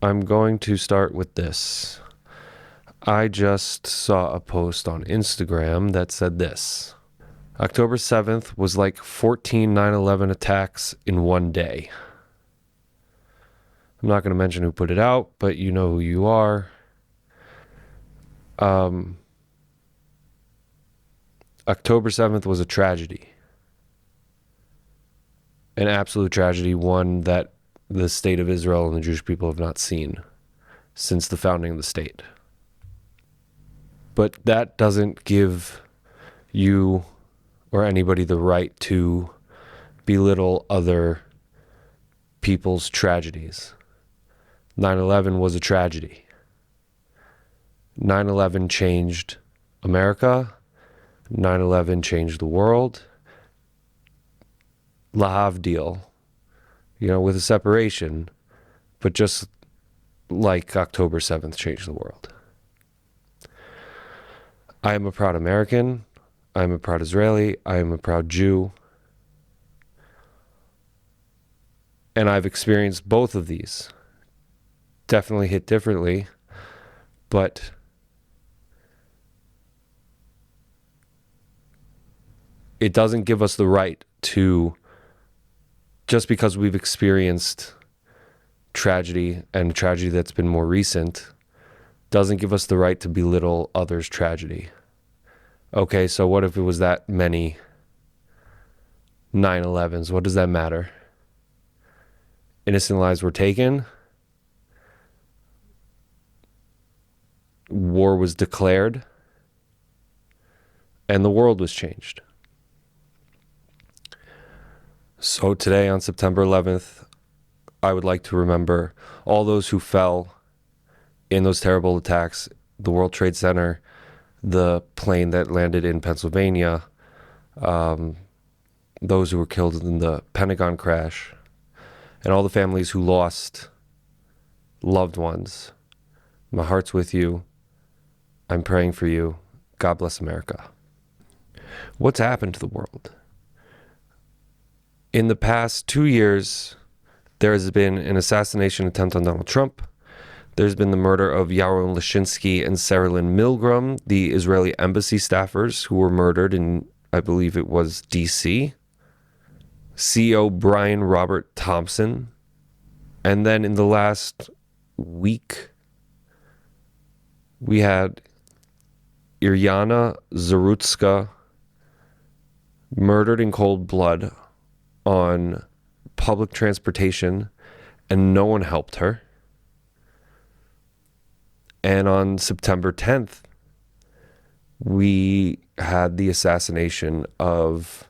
I'm going to start with this. I just saw a post on Instagram that said this. October 7th was like 14 9/11 attacks in one day. I'm not going to mention who put it out, but you know who you are. October 7th was a tragedy. An absolute tragedy, one that the state of Israel and the Jewish people have not seen since the founding of the state. But that doesn't give you or anybody the right to belittle other people's tragedies. 9/11 was a tragedy. 9/11 changed America. 9/11 changed the world. Lahavdil, with a separation, but just like October 7th changed the world. I am a proud American. I am a proud Israeli. I am a proud Jew. And I've experienced both of these. Definitely hit differently, but it doesn't give us the right to, just because we've experienced tragedy, and tragedy that's been more recent, doesn't give us the right to belittle others' tragedy. Okay, so what if it was that many 9/11s? What does that matter? Innocent lives were taken. War was declared. And the world was changed. So today, on September 11th, I would like to remember all those who fell in those terrible attacks, the World Trade Center, the plane that landed in Pennsylvania, those who were killed in the Pentagon crash, and all the families who lost loved ones. My heart's with you. I'm praying for you. God bless America. What's happened to the world? In the past 2 years, there has been an assassination attempt on Donald Trump. There's been the murder of Yaron Lashinsky and Sarah Lynn Milgram, the Israeli embassy staffers who were murdered in, I believe it was D.C. CEO Brian Robert Thompson. And then in the last week, we had Iryana Zarutska murdered in cold blood on public transportation, and no one helped her. And on September 10th, we had the assassination of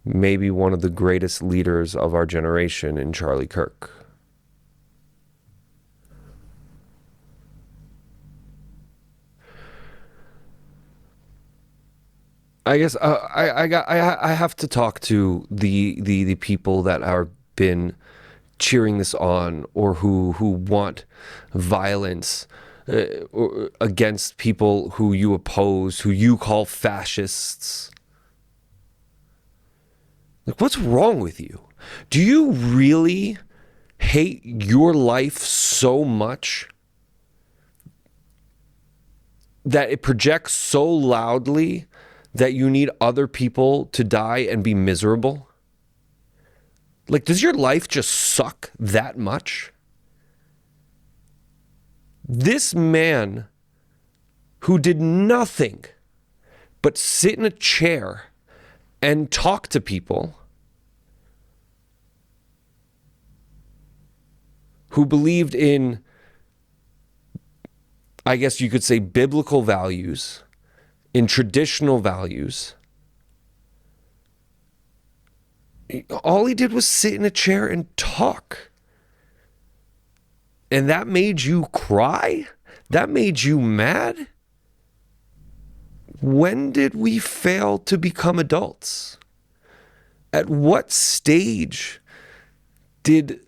maybe one of the greatest leaders of our generation in Charlie Kirk. I guess I have to talk to the people that are been cheering this on, or who want violence or against people who you oppose, who you call fascists. Like, what's wrong with you? Do you really hate your life so much that it projects so loudly that you need other people to die and be miserable? Like, does your life just suck that much? This man who did nothing but sit in a chair and talk to people who believed in, I guess you could say, biblical values, in traditional values. All he did was sit in a chair and talk. And that made you cry? That made you mad? When did we fail to become adults? At what stage did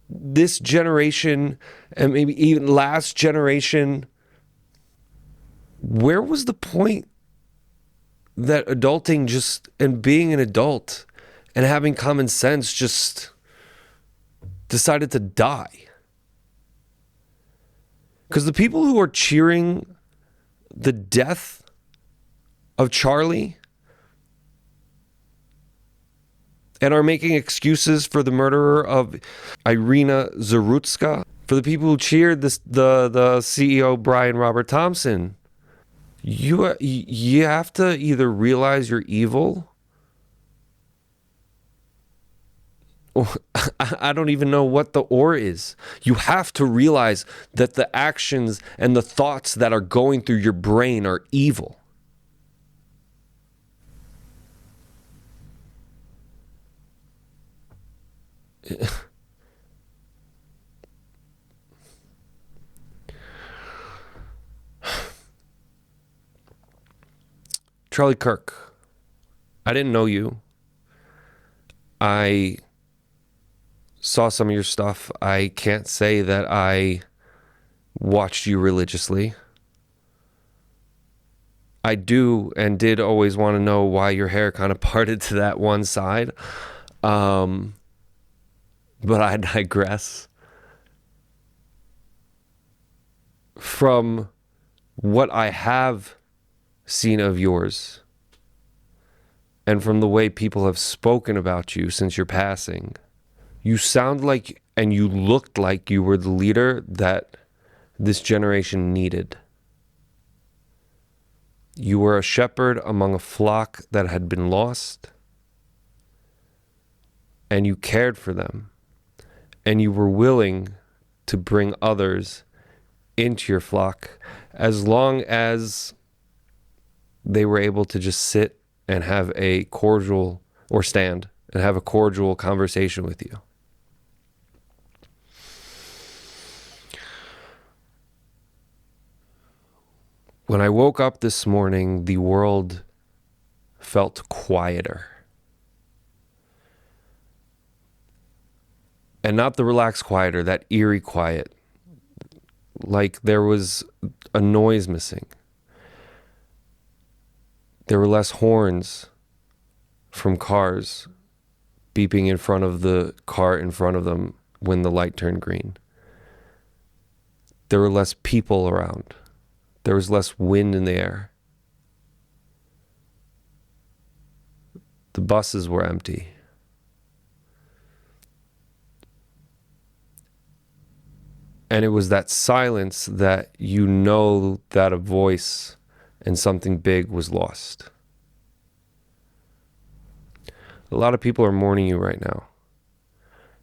this generation, and maybe even last generation, where was the point that adulting just, and being an adult and having common sense just decided to die? Because the people who are cheering the death of Charlie and are making excuses for the murderer of Irina Zarutska, for the people who cheered the CEO Brian Robert Thompson, you have to either realize you're evil, or I don't even know what the or is. You have to realize that the actions and the thoughts that are going through your brain are evil. Charlie Kirk, I didn't know you. I saw some of your stuff. I can't say that I watched you religiously. I do and did always want to know why your hair kind of parted to that one side. But I digress. From what I have seen of yours, and from the way people have spoken about you since your passing, you sound like and you looked like you were the leader that this generation needed. You were a shepherd among a flock that had been lost, and you cared for them, and you were willing to bring others into your flock as long as they were able to just sit and have a cordial, or stand and have a cordial conversation with you. When I woke up this morning, the world felt quieter. And not the relaxed quieter, that eerie quiet. Like there was a noise missing. There were less horns from cars beeping in front of the car in front of them when the light turned green. There were less people around. There was less wind in the air. The buses were empty. And it was that silence that you know that a voice and something big was lost. A lot of people are mourning you right now,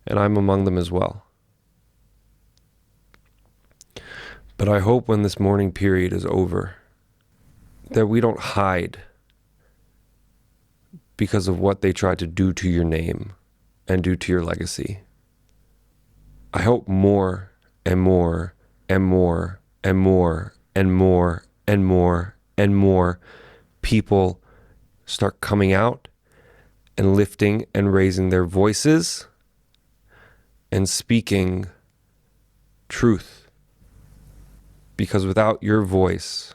and I'm among them as well. But I hope when this mourning period is over, that we don't hide because of what they tried to do to your name and do to your legacy. I hope more and more and more and more and more and more and more people start coming out and lifting and raising their voices and speaking truth. Because without your voice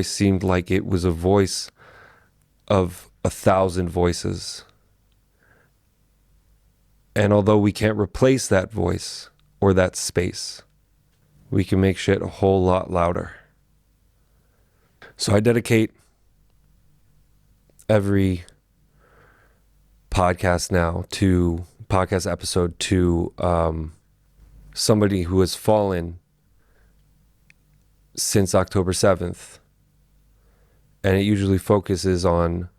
seemed like it was a voice of 1,000 voices. And although we can't replace that voice or that space, we can make shit a whole lot louder. So I dedicate every podcast episode to somebody who has fallen since October 7th. And it usually focuses on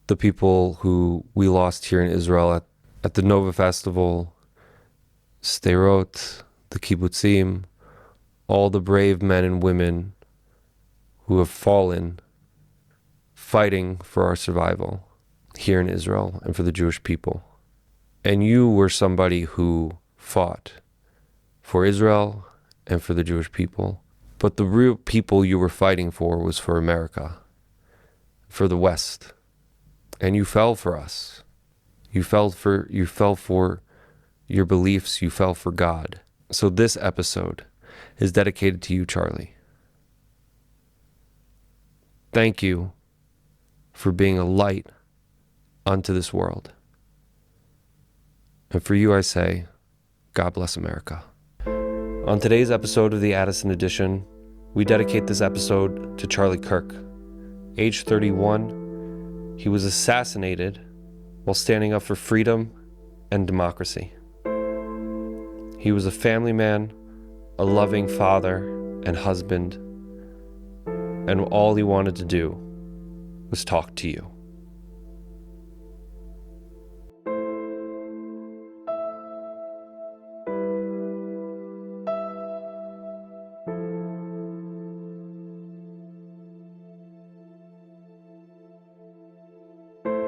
the people who we lost here in Israel at the Nova Festival, Sderot, the kibbutzim, all the brave men and women who have fallen fighting for our survival here in Israel and for the Jewish people. And you were somebody who fought for Israel and for the Jewish people. But the real people you were fighting for was for America, for the West. And you fell for us. You fell for your beliefs. You fell for God. So this episode is dedicated to you, Charlie. Thank you for being a light unto this world. And for you, I say, God bless America. On today's episode of the Addison Edition, we dedicate this episode to Charlie Kirk. Age 31, he was assassinated while standing up for freedom and democracy. He was a family man, a loving father and husband, and all he wanted to do was talk to you.